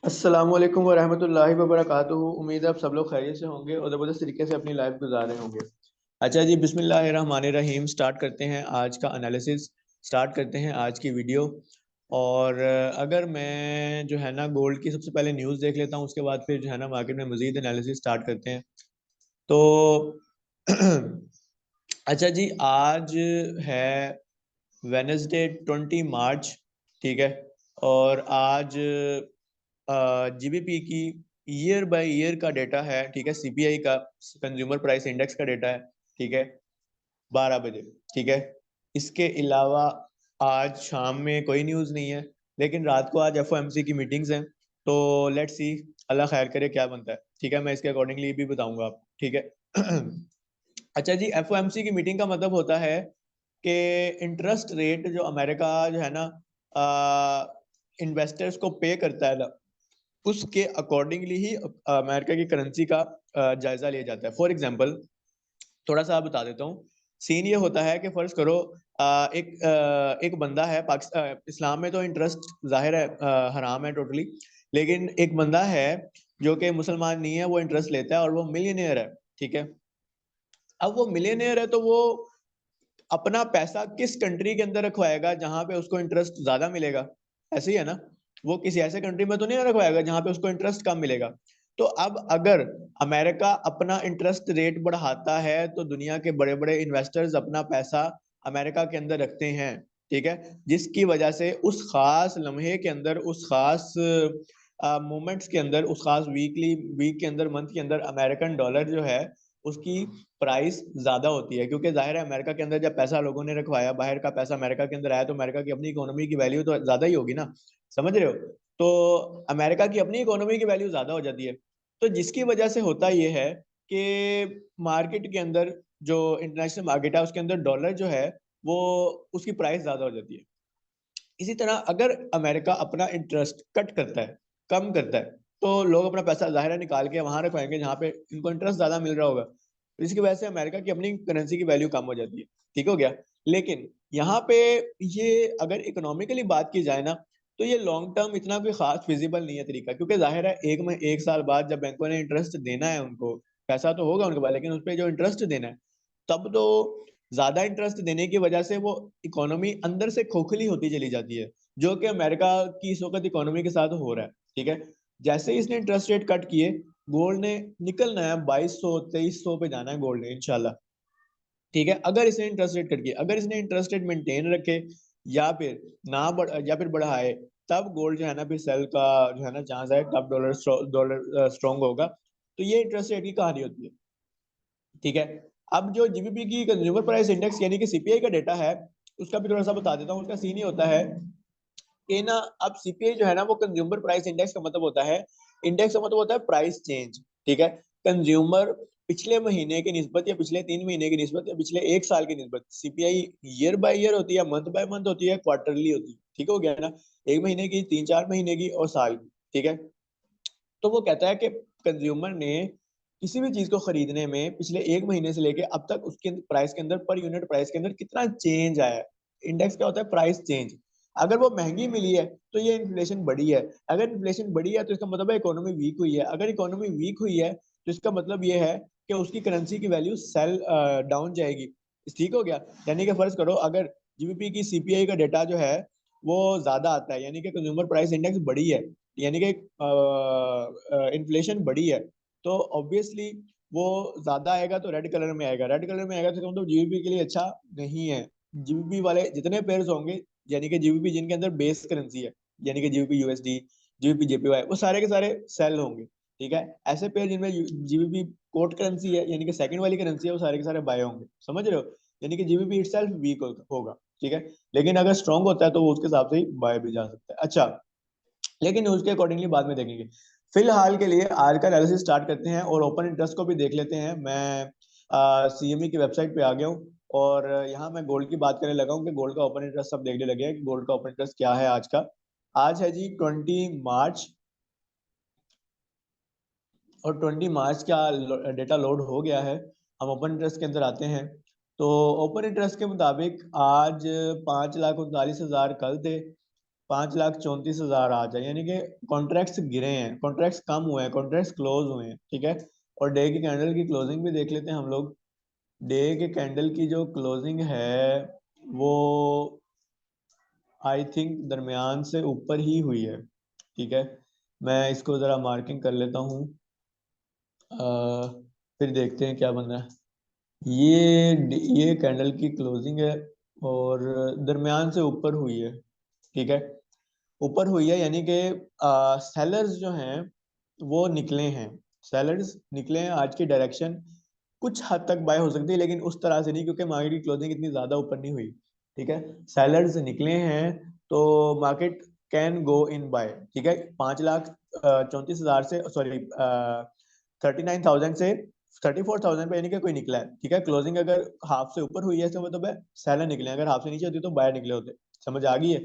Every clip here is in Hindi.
अस्सलामुअलैकुम वरहमतुल्लाहि वबरकातुहू। उम्मीद है आप सब लोग खैरियत से होंगे और ज़बरदस्त तरीके से अपनी लाइफ गुजार रहे होंगे। अच्छा जी, बिस्मिल्लाहिर्रहमानिर्रहीम। स्टार्ट करते हैं आज का एनालिसिस, स्टार्ट करते हैं आज की वीडियो। और अगर मैं जो है ना गोल्ड की सबसे पहले न्यूज़ देख लेता हूँ, उसके बाद फिर जो है ना मार्केट में मज़ीद एनालिसिस स्टार्ट करते हैं। तो अच्छा जी, आज है वेनसडे 20 मार्च, ठीक है। और आज जीबीपी की ईयर बाय ईयर का डेटा है, ठीक है। सीपीआई का कंज्यूमर प्राइस इंडेक्स का डेटा है, ठीक है, 12 बजे, ठीक है। इसके अलावा आज शाम में कोई न्यूज़ नहीं है, लेकिन रात को आज एफओएमसी की मीटिंग्स हैं। तो लेट्स सी, अल्लाह खैर करे क्या बनता है, ठीक है। मैं इसके अकॉर्डिंगली भी बताऊंगा आपको, ठीक है। अच्छा जी, एफओएमसी की मीटिंग का मतलब होता है कि इंटरेस्ट रेट जो अमेरिका जो है ना इन्वेस्टर्स को पे करता है ना, उसके अकॉर्डिंगली ही अमेरिका की करेंसी का जायजा लिया जाता है। फॉर एग्जांपल, थोड़ा सा बता देता हूँ। सीन ये होता है कि फर्ज करो एक बंदा है इस्लाम में तो इंटरेस्ट जाहिर है हराम है टोटली, लेकिन एक बंदा है जो कि मुसलमान नहीं है, वो इंटरेस्ट लेता है और वो मिलियनेयर है, ठीक है। अब वो मिलियनेयर है तो वो अपना पैसा किस कंट्री के अंदर रखवाएगा जहां पे उसको इंटरेस्ट ज्यादा मिलेगा? ऐसे ही है ना। वो किसी ऐसे कंट्री में तो नहीं रखवाएगा जहां पे उसको इंटरेस्ट कम मिलेगा। तो अब अगर अमेरिका अपना इंटरेस्ट रेट बढ़ाता है तो दुनिया के बड़े बड़े इन्वेस्टर्स अपना पैसा अमेरिका के अंदर रखते हैं, ठीक है। जिसकी वजह से उस खास लम्हे के अंदर, उस खास मोमेंट्स के अंदर, उस खास वीक के अंदर, मंथ के अंदर अमेरिकन डॉलर जो है उसकी प्राइस ज्यादा होती है। क्योंकि जाहिर है अमेरिका के अंदर जब पैसा लोगों ने रखवाया, बाहर का पैसा अमेरिका के अंदर आया, तो अमेरिका की अपनी इकोनॉमी की वैल्यू तो ज्यादा ही होगी ना, समझ रहे हो। तो अमेरिका की अपनी इकोनॉमी की वैल्यू ज्यादा हो जाती है। तो जिसकी वजह से होता यह है कि मार्केट के अंदर, जो इंटरनेशनल मार्केट है उसके अंदर डॉलर जो है वो उसकी प्राइस ज्यादा हो जाती है। इसी तरह अगर अमेरिका अपना इंटरेस्ट कट करता है, कम करता है, तो लोग अपना पैसा जाहिर है निकाल के वहां रखवाएंगे जहां पे इनको इंटरेस्ट ज्यादा मिल रहा होगा। तो इसकी वजह से अमेरिका की अपनी करेंसी की वैल्यू कम हो जाती है, ठीक हो गया। लेकिन यहाँ पे ये अगर इकोनॉमिकली बात की जाए ना, तो ये लॉन्ग टर्म इतना कोई खास फिजिबल नहीं है तरीका। क्योंकि जाहिर है एक साल बाद जब बैंकों ने इंटरेस्ट देना है उनको, पैसा तो होगा उनके पास, लेकिन उस पर जो इंटरेस्ट देना है, तब तो ज्यादा इंटरेस्ट देने की वजह से वो इकोनॉमी अंदर से खोखली होती चली जाती है, जो कि अमेरिका की इस वक्त इकोनॉमी के साथ हो रहा है, ठीक है। जैसे ही इसने इंटरेस्ट रेट कट किए, गोल्ड ने निकलना है 2200 2300 पे जाना है गोल्ड ने इंशाल्लाह, ठीक है। अगर इसने इंटरेस्ट रेट कट किया, अगर इसने इंटरेस्ट रेट मेंटेन रखे या फिर ना बढ़ या फिर बढ़ाए, तब गोल्ड जो है ना फिर सेल का जो है ना चांस है, तब डॉलर स्ट्रॉन्ग होगा। तो ये इंटरेस्ट रेट की कहानी होती है, ठीक है। अब जो जीबीपी की कंज्यूमर प्राइस इंडेक्स यानी कि सीपीआई का डेटा है, उसका भी थोड़ा सा बता देता हूँ। उसका सीन ही होता है कि ना, अब सीपीआई जो है ना वो कंज्यूमर प्राइस इंडेक्स का मतलब होता है, इंडेक्स का मतलब होता है प्राइस चेंज, ठीक है। कंज्यूमर पिछले महीने की निस्बत या पिछले 3 महीने की निस्बत या पिछले एक साल की निस्बत, सीपीआई ईयर बाय ईयर होती है, मंथ बाय मंथ होती है, क्वार्टरली होती है, ठीक हो गया ना। एक महीने की, 3 4 महीने की और साल की, ठीक है। तो वो कहता है कि कंज्यूमर ने किसी भी चीज को खरीदने में पिछले एक महीने से लेके अब तक उसके प्राइस के अंदर, पर यूनिट प्राइस के अंदर कितना चेंज आया है। इंडेक्स क्या होता है? Price change. अगर वो महंगी मिली है तो ये इन्फ्लेशन बढ़ी है, अगर इन्फ्लेशन बढ़ी है तो इसका मतलब है इकोनॉमी वीक हुई है, अगर इकोनॉमी वीक हुई है तो इसका मतलब ये है कि उसकी करेंसी की वैल्यू सेल डाउन जाएगी, ठीक हो गया। यानी कि फर्ज करो अगर जीबीपी की सीपीआई का डेटा जो है वो ज्यादा आता है, यानी कि कंज्यूमर प्राइस इंडेक्स बढ़ी है, यानी कि इन्फ्लेशन बढ़ी है, तो ऑब्वियसली वो ज्यादा आएगा तो रेड कलर में आएगा, रेड कलर में आएगा तो मतलब जीबीपी के लिए अच्छा नहीं है। जीबीपी वाले जितने पेयर्स होंगे, यानी कि जीबीपी जिनके अंदर बेस करेंसी है, यानी कि जीबीपी यूएसडी, जीबीपी जेपीवाई, वो सारे के सारे सेल होंगे, ठीक है। ऐसे पेयर जिनमें जीबीपी कोट करेंसी है, यानी कि सेकंड वाली करेंसी है, वो सारे के सारे बाय होंगे, समझ रहे हो। यानी कि जीबीपी इटसेल्फ वीक होगा, ठीक है। लेकिन अगर स्ट्रांग होता है तो वो उसके हिसाब से ही बाय भी जा सकता है। अच्छा, लेकिन न्यूज के अकॉर्डिंगली बाद में देखेंगे। फिलहाल के लिए आज का एनालिसिस स्टार्ट करते हैं और ओपन इंटरेस्ट को भी देख लेते हैं। मैं सीएमई की वेबसाइट पे आ गया हूँ और यहाँ मैं गोल्ड की बात करने लगा हूँ कि गोल्ड का ओपन इंटरेस्ट सब देखने लगे हैं कि गोल्ड का ओपन इंटरेस्ट क्या है आज का। आज है जी 20 मार्च, और 20 मार्च का डेटा लोड हो गया है। हम ओपन इंटरेस्ट के अंदर आते हैं। तो ओपन इंटरेस्ट के मुताबिक आज 5,39,000 कल थे, 5,34,000 आ जाए, यानी कि कॉन्ट्रैक्ट्स गिरे हैं, कॉन्ट्रैक्ट्स कम हुए हैं, कॉन्ट्रैक्ट्स क्लोज हुए हैं, ठीक है। और डे की कैंडल की क्लोजिंग भी देख लेते हैं हम लोग। डे के कैंडल की जो क्लोजिंग है वो आई थिंक दरमियान से ऊपर ही हुई है, ठीक है। मैं इसको जरा मार्किंग कर लेता हूँ, फिर देखते हैं क्या बन रहा है। ये कैंडल की क्लोजिंग है और दरमियान से ऊपर हुई है, ठीक है। ऊपर हुई है यानी कि सेलर्स जो हैं वो निकले हैं, सेलर्स निकले हैं। आज की डायरेक्शन कुछ हद तक बाय हो सकती है, लेकिन उस तरह से नहीं, क्योंकि मार्केट की क्लोजिंग इतनी ज्यादा ऊपर नहीं हुई, ठीक है। सेलर्स निकले हैं तो market can go in by, ठीक है। 5,34,000 से, सॉरी 39,000 से 34,000 पे यानी कि कोई निकला है, ठीक है। क्लोजिंग अगर हाफ से ऊपर हुई है तो मतलब है सेलर निकले, अगर हाफ से नीचे होती तो बायर निकले होते। समझ आ गई है?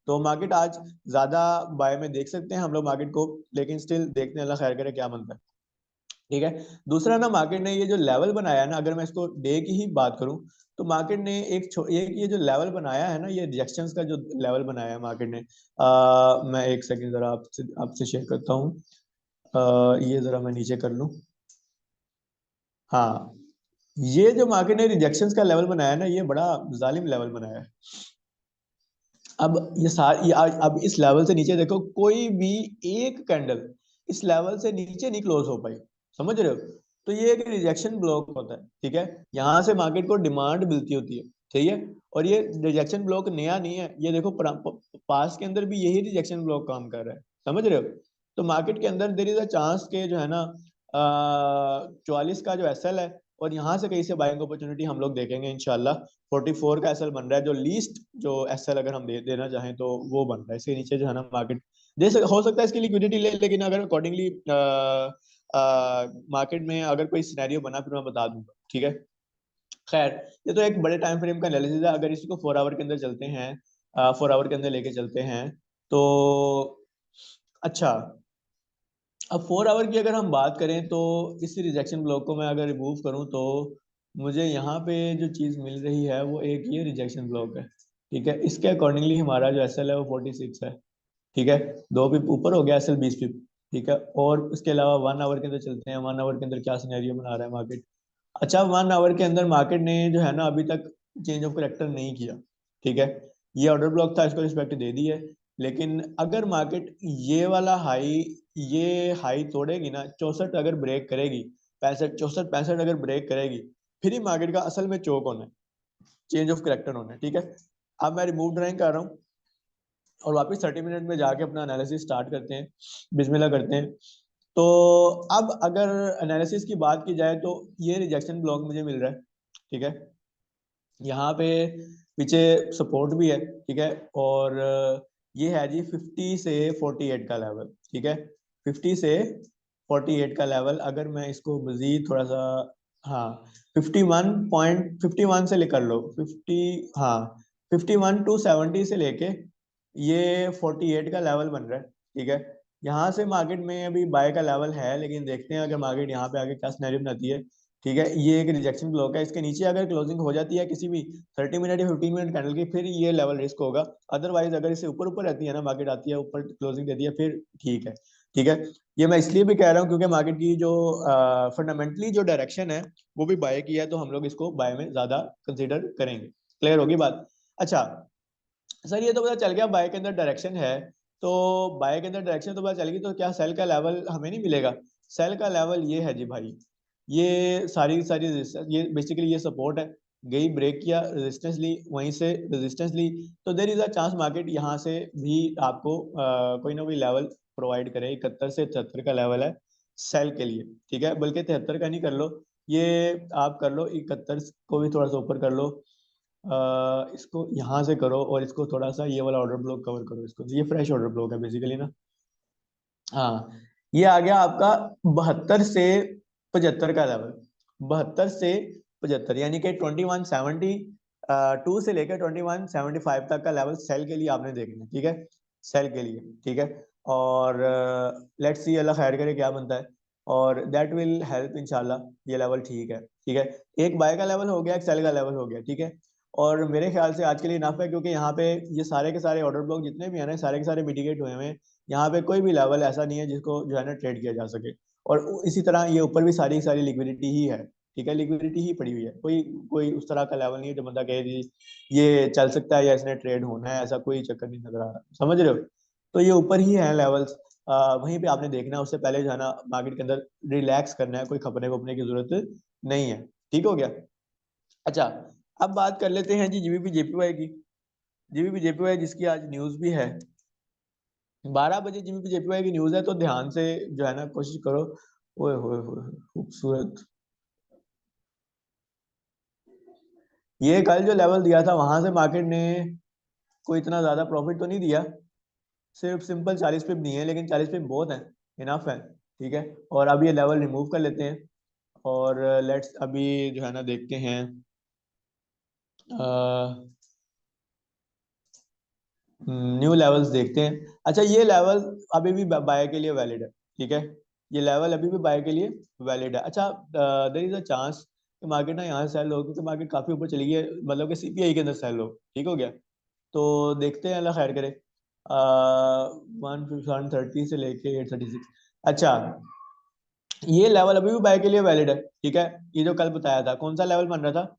तो मार्केट आज ज्यादा बाय में देख सकते हैं हम लोग मार्केट को, लेकिन स्टिल देखते हैं, अल्लाह खैर करे क्या बनता है, ठीक है। दूसरा ना, मार्केट ने ये जो लेवल बनाया ना, अगर मैं इसको डे की ही बात करूं तो मार्केट ने एक ये जो लेवल बनाया है ना, ये रिजेक्शंस का जो लेवल बनाया है मार्केट ने, मैं एक सेकंड जरा आपसे आपसे शेयर करता हूँ। ये जरा मैं नीचे कर लूं। हाँ, ये जो मार्केट ने रिजेक्शंस का लेवल बनाया है ना, ये बड़ा जालिम लेवल बनाया है। अब ये सारी अब इस लेवल से नीचे देखो, कोई भी एक कैंडल इस लेवल से नीचे नहीं क्लोज हो पाई, समझ रहे हो? तो ये एक रिजेक्शन ब्लॉक होता है, ठीक है। यहाँ से मार्केट को डिमांड मिलती होती है, सही है। और ये रिजेक्शन ब्लॉक नया नहीं है, ये देखो पास के अंदर भी यही रिजेक्शन ब्लॉक काम कर रहा है, समझ रहे हो? तो मार्केट के अंदर देयर इज अ चांस के जो है ना 44 का जो एसएल है, और यहाँ से कहीं से बाइंग अपॉर्चुनिटी हम लोग देखेंगे इंशाल्लाह। 44 का एसएल बन रहा है, जो लीस्ट जो एसएल अगर हम देना चाहें तो वो बन रहा है। इसके नीचे जो है ना मार्केट हो सकता है इसकी लिक्विडिटी ले, लेकिन अगर अकॉर्डिंगली मार्केट में अगर कोई सिनेरियो बना फिर मैं बता दूंगा, ठीक है। खैर, ये तो एक बड़े टाइम फ्रेम का एनालिसिस है। अगर इसको 4 आवर के अंदर चलते हैं, 4 आवर के अंदर लेके चलते हैं तो अच्छा। अब 4 आवर की अगर हम बात करें तो इस रिजेक्शन ब्लॉक को मैं अगर रिमूव करूं तो मुझे यहाँ पे जो चीज़ मिल रही है वो एक ये रिजेक्शन ब्लॉक है, ठीक है। इसके अकॉर्डिंगली हमारा जो एसएल है वो 46 है, ठीक है। 2 पिप ऊपर हो गया एसएल, 20 पिप, ठीक है। और इसके अलावा 1 आवर के अंदर चलते हैं, 1 आवर के अंदर क्या सिनेरियो बना रहा है मार्केट। अच्छा, 1 आवर के अंदर मार्केट ने जो है ना अभी तक चेंज ऑफ करेक्टर नहीं किया, ठीक है। ये ऑर्डर ब्लॉक था, इसको रिस्पेक्ट दे दी है। लेकिन अगर मार्केट ये वाला हाई, ये हाई तोड़ेगी ना, 64 अगर ब्रेक करेगी, 65, 64, 65 अगर ब्रेक करेगी, फिर ही मार्केट का असल में चोक होना है, चेंज ऑफ करेक्टर होना है, ठीक है। अब मैं रिमूव ड्राइंग कर रहा हूँ और वापस 30 मिनट में जाके अपना एनालिसिस स्टार्ट करते हैं, बिस्मिल्लाह करते हैं। तो अब अगर एनालिसिस की बात की जाए तो ये रिजेक्शन ब्लॉक मुझे मिल रहा है, ठीक है। यहाँ पे पीछे सपोर्ट भी है, ठीक है। और ये है जी 50 से 48 का लेवल, ठीक है। 50 से 48 का लेवल, अगर मैं इसको मजीद थोड़ा सा, हाँ, 51 से लेकर लो 50, हाँ, 51 टू 70 से लेके ये 48 का लेवल बन रहा है, ठीक है। यहाँ से मार्केट में अभी बाय का लेवल है, लेकिन देखते हैं अगर मार्केट यहाँ पे आगे क्या सिनेरियो बनाती है, ठीक है। ये एक रिजेक्शन ब्लॉक है, इसके नीचे अगर क्लोजिंग हो जाती है किसी भी 30 मिनट या 15 मिनट कैंडल की, फिर ये लेवल रिस्क होगा। अदरवाइज अगर इससे ऊपर ऊपर रहती है ना, मार्केट आती है ऊपर क्लोजिंग देती है, फिर ठीक है, ठीक है। ये मैं इसलिए भी कह रहा हूँ क्योंकि मार्केट की जो फंडामेंटली जो डायरेक्शन है वो भी बाय की है, तो हम लोग इसको बाय में ज्यादा कंसिडर करेंगे। क्लियर होगी बात? अच्छा सर, ये तो पता चल गया बाय के अंदर डायरेक्शन है, तो बाय के अंदर डायरेक्शन तो पता चल गई, तो क्या सेल का लेवल हमें नहीं मिलेगा? सेल का लेवल ये है जी भाई, ये सारी सारी ये बेसिकली ये सपोर्ट है, गई ब्रेक किया, रेजिस्टेंस ली, वहीं से रेजिस्टेंस ली, तो there is a chance market यहाँ से भी आपको कोई ना कोई लेवल प्रोवाइड करे। 71 से 73 का लेवल है सेल के लिए, ठीक है। बल्कि 73 का नहीं कर लो, ये आप कर लो 71 को भी थोड़ा सा ऊपर कर लो, इसको यहाँ से करो और इसको थोड़ा सा ये वाला ऑर्डर ब्लॉक कवर करो, इसको, ये फ्रेश ऑर्डर ब्लॉक है बेसिकली ना। हाँ, ये आ गया आपका 72 से 75 का लेवल, 72 से 75, यानी कि 2170 से लेकर 2175 तक का लेवल सेल के लिए आपने देखना है, ठीक है। सेल के लिए, ठीक है। और लेट्स सी, अल्लाह खैर करे क्या बनता है, और दैट विल हेल्प इंशाल्लाह। ये लेवल ठीक है, ठीक है। एक बाय का लेवल हो गया, एक सेल का लेवल हो गया, ठीक है। और मेरे ख्याल से आज के लिए इनफ है, क्योंकि यहाँ पे ये सारे के सारे ऑर्डर ब्लॉक जितने भी है ना, सारे के सारे मिटिगेट हुए हुए हैं। यहाँ पे कोई भी लेवल ऐसा नहीं है जिसको जो है ना ट्रेड किया जा सके। और इसी तरह ये ऊपर भी सारी सारी लिक्विडिटी ही है, ठीक है, लिक्विडिटी ही पड़ी हुई है। कोई कोई उस तरह का लेवल नहीं है जो बंदा कहे जी ये चल सकता है या इसने ट्रेड होना है, ऐसा कोई चक्कर नहीं नजर आ रहा, समझ रहे हो। तो ये ऊपर ही है लेवल्स, वहीं पे आपने देखना है। उससे पहले जो है ना मार्केट के अंदर रिलैक्स करना है, कोई खपने वपने की जरूरत नहीं है। ठीक हो गया। अच्छा, अब बात कर लेते हैं जी जीबीपी जेपीवाई की। जीबीपी जेपीवाई जिसकी आज न्यूज भी है, 12 बजे जीबीपी जेपीवाई की न्यूज है, तो ध्यान से जो है ना कोशिश करो। ओए होए होए, खूबसूरत। ये कल जो लेवल दिया था वहां से मार्केट ने कोई इतना ज्यादा प्रॉफिट तो नहीं दिया, सिर्फ सिंपल 40 पिप नहीं है, लेकिन 40 पिप बहुत है, इनफ है। ठीक है, और अब ये लेवल रिमूव कर लेते हैं। और लेट्स अभी जो है ना देखते हैं, न्यू लेवल्स देखते हैं। अच्छा, ये लेवल अभी भी बाय के लिए वैलिड है, ठीक है, ये लेवल अभी भी बाय के लिए वैलिड है। अच्छा, देयर इज अ चांस कि मार्केट ना यहाँ से सेल हो, क्योंकि मार्केट काफी ऊपर चली गई है, मतलब कि सीपीआई के अंदर सेल हो। ठीक हो गया, तो देखते हैं, अल्लाह खैर करे। 130 से लेके 836। अच्छा, ये लेवल अभी भी बाय के लिए वैलिड है, ठीक है। ये जो कल बताया था, कौन सा लेवल बन रहा था,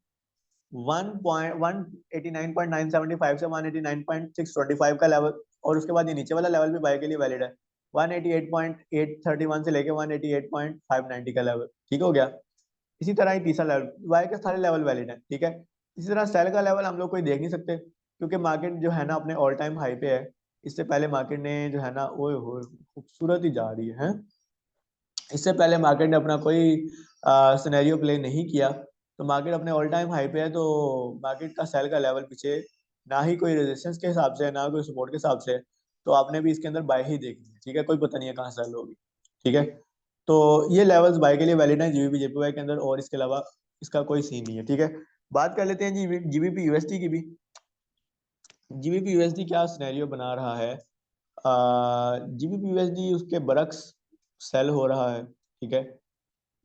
189.975 से 189.625 का लेवल। और उसके बाद ये नीचे वाला लेवल भी बाय के लिए वैलिड है, 188.831 से लेके 188.590 का लेवल। ठीक हो गया। इसी तरह ही तीसरा लेवल, बाय के सारे लेवल वैलिड है, ठीक है। इसी तरह सेल का लेवल हम लोग कोई देख नहीं सकते, क्योंकि मार्केट जो है ना अपने ऑल टाइम हाई पे है। इससे पहले मार्केट ने जो है ना, ओए होए, खूबसूरत ही जा रही है। इससे पहले मार्केट ने अपना कोई सिनेरियो प्ले नहीं किया, तो मार्केट अपने ऑल टाइम हाई पे है। तो मार्केट का सेल का लेवल पीछे ना ही कोई रेजिस्टेंस के हिसाब से है, ना कोई सपोर्ट के हिसाब से है। तो आपने भी इसके अंदर बाय ही देखनी है, ठीक है, कोई पता नहीं है कहाँ सेल होगी। ठीक है, तो ये लेवल्स बाय के लिए वैलिड है जीबीपी जेपीवाई के अंदर, और इसके अलावा इसका कोई सीन नहीं है। ठीक है, बात कर लेते हैं जी जीबीपी यूएसडी की भी। जीबीपी यूएसडी क्या सिनेरियो बना रहा है, जीबीपी यूएसडी उसके बरक्स सेल हो रहा है। ठीक है,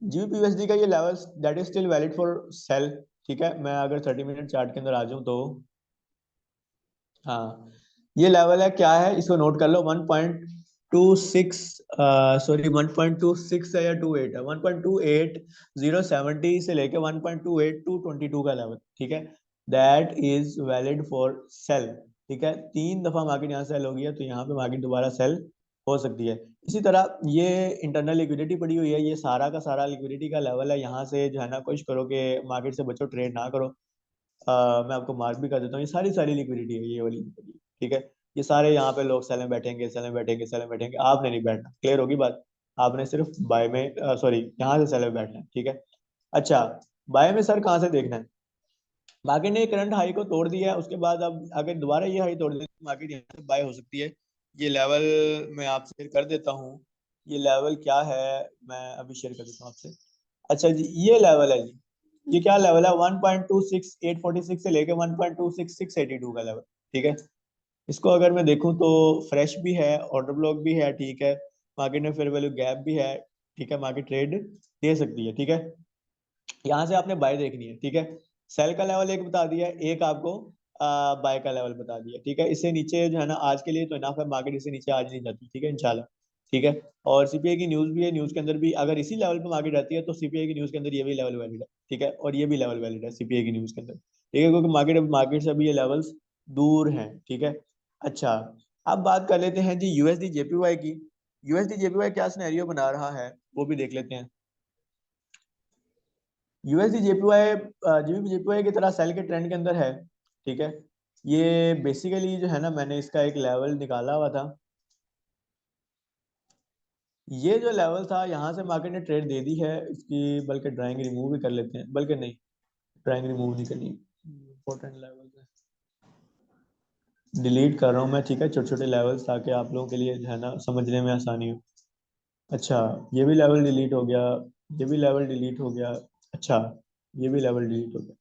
जीबीपी यूएसडी का ये level that is still valid for sale. ठीक है, मैं अगर 30 मिनट चार्ट के अंदर आ जाऊं तो, हाँ, ये लेवल है, क्या है इसको नोट कर लो, 1.26, सॉरी 1.26 है या 28 है, 1.28070 से लेके 1.28222 का लेवल। ठीक है, that is valid for sale. ठीक है, 3 दफा मार्केट यहाँ सेल हो गया, तो यहाँ पे मार्केट दोबारा सेल हो सकती है। इसी तरह ये इंटरनल लिक्विडिटी पड़ी हुई है, ये सारा का सारा लिक्विडिटी का लेवल है। यहाँ से जो है ना कोशिश करो कि मार्केट से बचो, ट्रेड ना करो। मैं आपको मार्क भी कर देता हूँ, ये सारी सारी लिक्विडिटी है ये वाली। ठीक है, ये सारे यहाँ पे लोग सेल में बैठेंगे, सेल में बैठेंगे, सेल में बैठेंगे, आपने नहीं बैठना, क्लियर होगी बात। आपने सिर्फ बाय में, सॉरी, यहाँ से सेल में बैठना है। ठीक है, अच्छा, बाय में सर कहाँ से देखना है, मार्केट ने करंट हाई को तोड़ दिया है, उसके बाद अब अगर दोबारा ये हाई तोड़ दे तो मार्केट यहाँ से बाय हो सकती है। ये लेवल मैं आपसे शेयर कर देता हूँ, ये लेवल क्या है, मैं अभी शेयर कर देता हूँ आपसे। अच्छा जी, ये लेवल है जी, ये क्या लेवल है, 1.26846 से लेके 1.26682 का लेवल। ठीक है, इसको अगर मैं देखूं तो फ्रेश भी है, ऑर्डर ब्लॉक भी है, ठीक है, मार्केट में फेयर वैल्यू गैप भी है। ठीक है, मार्केट ट्रेड दे सकती है। ठीक है, यहाँ से आपने बाय देखनी है। ठीक है, सेल का लेवल एक बता दिया, एक आपको बाय का लेवल बता दिया। ठीक है, इससे नीचे जो है ना आज के लिए तो इनफ है, मार्केट इससे नीचे आज नहीं जाती। ठीक है, इंशाल्लाह। ठीक है, और सीपीआई की न्यूज भी है, न्यूज के अंदर भी अगर इसी लेवल पे मार्केट रहती है तो सीपीआई की न्यूज के अंदर ये भी लेवल वैलिड है। ठीक है, और ये भी लेवल वैलिड है सीपीआई की न्यूज के अंदर। ठीक है, क्योंकि मार्केट से अभी ये लेवल्स दूर हैं। ठीक है, अच्छा, अब बात कर लेते हैं जी यूएसडी जेपीवाई की। यूएसडी जेपीवाई क्या सिनेरियो बना रहा है वो भी देख लेते हैं। यूएसडी जेपीवाई जीबीपी जेपीवाई की तरह सेल के ट्रेंड के अंदर है। ठीक है, ये बेसिकली जो है ना, मैंने इसका एक लेवल निकाला हुआ था। ये जो लेवल था, यहाँ से मार्केट ने ट्रेड दे दी है इसकी, बल्कि ड्राइंग रिमूव भी कर लेते हैं, बल्कि नहीं, ड्राइंग रिमूव नहीं करनी, इंपॉर्टेंट लेवल डिलीट कर रहा हूँ मैं। ठीक है, छोटे छोटे लेवल्स, ताकि आप लोगों के लिए जो है ना समझने में आसानी हो। अच्छा, ये भी लेवल डिलीट हो गया, ये भी लेवल डिलीट हो गया। अच्छा, ये भी लेवल डिलीट हो गया।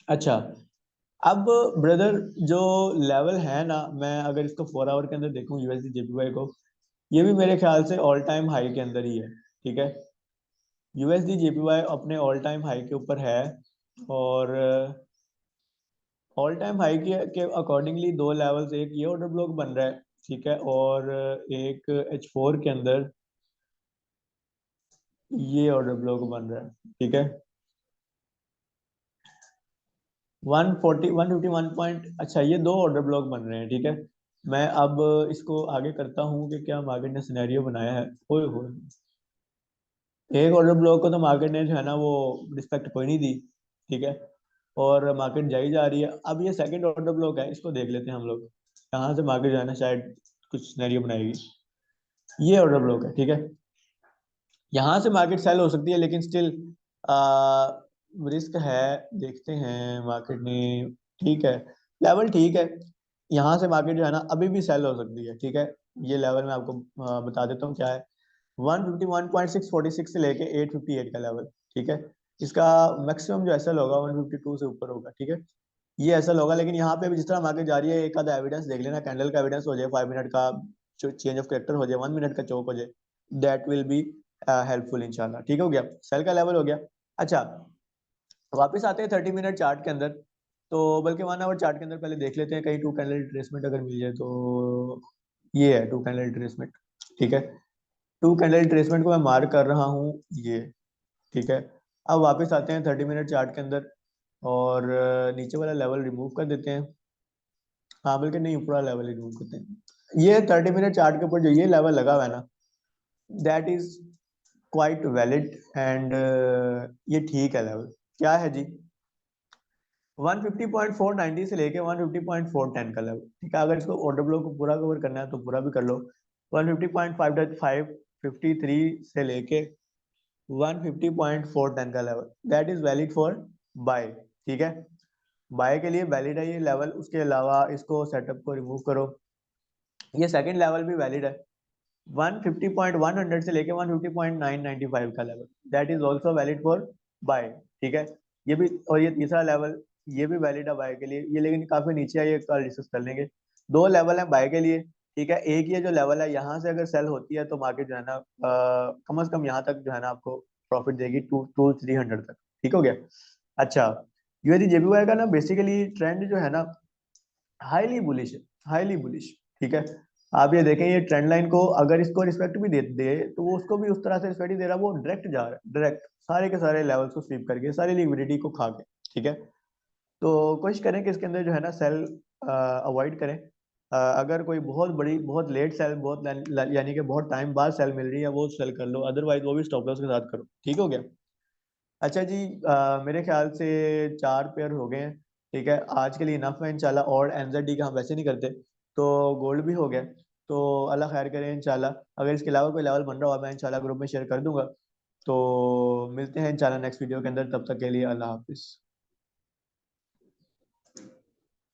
अच्छा, अब ब्रदर, जो लेवल है ना, मैं अगर इसको 4 आवर के अंदर देखूं यूएसडी जेपीवाई को, ये भी मेरे ख्याल से ऑल टाइम हाई के अंदर ही है। ठीक है, यूएसडी जेपीवाई अपने ऑल टाइम हाई के ऊपर है। और ऑल टाइम हाई के अकॉर्डिंगली दो लेवल्स, एक ये ऑर्डर ब्लॉक बन रहा है, ठीक है, और एक H4 के अंदर ये ऑर्डर ब्लॉक बन रहा है, ठीक है। 140 151 पॉइंट, अच्छा ये दो ऑर्डर ब्लॉक बन रहे हैं, ठीक है। मैं अब इसको आगे करता हूँ कि क्या मार्केट ने सिनेरियो बनाया है। ओए होए, एक ऑर्डर ब्लॉक को तो मार्केट ने जो है ना वो रिस्पेक्ट कोई नहीं दी, ठीक है, और मार्केट जाई जा रही है। अब ये सेकंड ऑर्डर ब्लॉक है, इसको देख लेते हैं हम लोग, यहाँ से मार्केट जो है ना शायद कुछ सिनेरियो बनाएगी। ये ऑर्डर ब्लॉक है, ठीक है, यहाँ से मार्केट सेल हो सकती है, लेकिन स्टिल रिस्क है। देखते हैं मार्केट ने, ठीक है, लेवल ठीक है, यहाँ से मार्केट जो है ना अभी भी सेल हो सकती है, ठीक है। ये लेवल मैं आपको बता देता हूँ क्या है। 151.646 से लेके 858 का लेवल, ठीक है। इसका मैक्सिमम जो एसएल होगा 152 से ऊपर होगा, ठीक है। ये एसएल होगा, लेकिन यहाँ पे भी जिस तरह मार्केट जा रही है, एक आधा एविडेंस देख लेना, कैंडल का एविडेंस हो जाए, 5 मिनट का चेंज ऑफ कैरेक्टर हो जाए, 1 मिनट का चौक हो जाए, दैट विल बी हेल्पफुल इंशाल्लाह। ठीक हो गया, सेल का लेवल हो गया। अच्छा, वापस आते हैं 30 मिनट चार्ट के अंदर, तो बल्कि 1 आवर चार्ट के अंदर पहले देख लेते हैं कहीं टू कैंडल रिट्रेसमेंट अगर मिल जाए तो। ये है टू कैंडल रिट्रेसमेंट, ठीक है। टू कैंडल रिट्रेसमेंट को मैं मार्क कर रहा हूँ, ये, ठीक है। अब वापस आते हैं 30 मिनट चार्ट के अंदर, और नीचे वाला लेवल रिमूव कर देते हैं। हाँ, बल्कि नहीं, ऊपरा लेवल रिमूव करते हैं। ये 30 मिनट चार्ट के ऊपर जो ये लेवल लगा हुआ है ना, that is quite valid and ये ठीक है लेवल। क्या है जी, 150.490 से लेके 150.410 का लेवल, ठीक है। अगर इसको ऑर्डर ब्लॉक को पूरा कवर करना है तो पूरा भी कर लो। 150.553 से लेके 150.410 का level, that is valid for buy, ठीक है। बाय के लिए वैलिड है ये लेवल। उसके अलावा इसको सेटअप को रिमूव करो, ये सेकंड लेवल भी वैलिड है। 150.100 से लेके 150.995 का level, that is also valid for buy, ठीक है। ये भी, और ये तीसरा लेवल, ये भी वैलिड है बाय के लिए। ये लेकिन काफी नीचे है, ये कल डिस्कस कर लेंगे। दो लेवल है बाय के लिए, ठीक है। एक ये जो लेवल है, यहाँ से अगर सेल होती है तो मार्केट जो है ना कम से कम यहाँ तक जो है ना आपको प्रॉफिट देगी, 2-300 तक, ठीक हो गया। अच्छा, यूएसडी जेपीवाई का ना बेसिकली ट्रेंड जो है ना हाईली बुलिश है, हाईली बुलिश, ठीक है। आप ये देखें, ये ट्रेंड लाइन को अगर इसको रिस्पेक्ट भी दे तो वो उसको भी उस तरह से रिस्पेक्ट ही दे रहा है, वो डायरेक्ट जा रहा है, डायरेक्ट सारे के सारे लेवल्स को स्वीप करके, सारी लिक्विडिटी को खा के, ठीक है। तो कोशिश करें कि इसके अंदर जो है ना सेल अवॉइड करें। अगर कोई बहुत बड़ी, बहुत लेट सेल, बहुत यानी कि बहुत टाइम बाद सेल मिल रही है, वो सेल कर लो, अदरवाइज वो भी स्टॉप लॉस के साथ करो, ठीक हो गया। अच्छा जी, मेरे ख्याल से 4 पेयर हो गए हैं, ठीक है, आज के लिए इनफ है इंशाल्लाह। और एनजेडी का हम वैसे नहीं करते, तो गोल्ड भी हो गया। तो अल्लाह खैर करे इंशाल्लाह। अगर इसके अलावा कोई लेवल बन रहा हो, मैं इंशाल्लाह ग्रुप में शेयर कर दूंगा। तो मिलते हैं इंशाल्लाह नेक्स्ट वीडियो के अंदर, तब तक के लिए अल्लाह हाफिज़।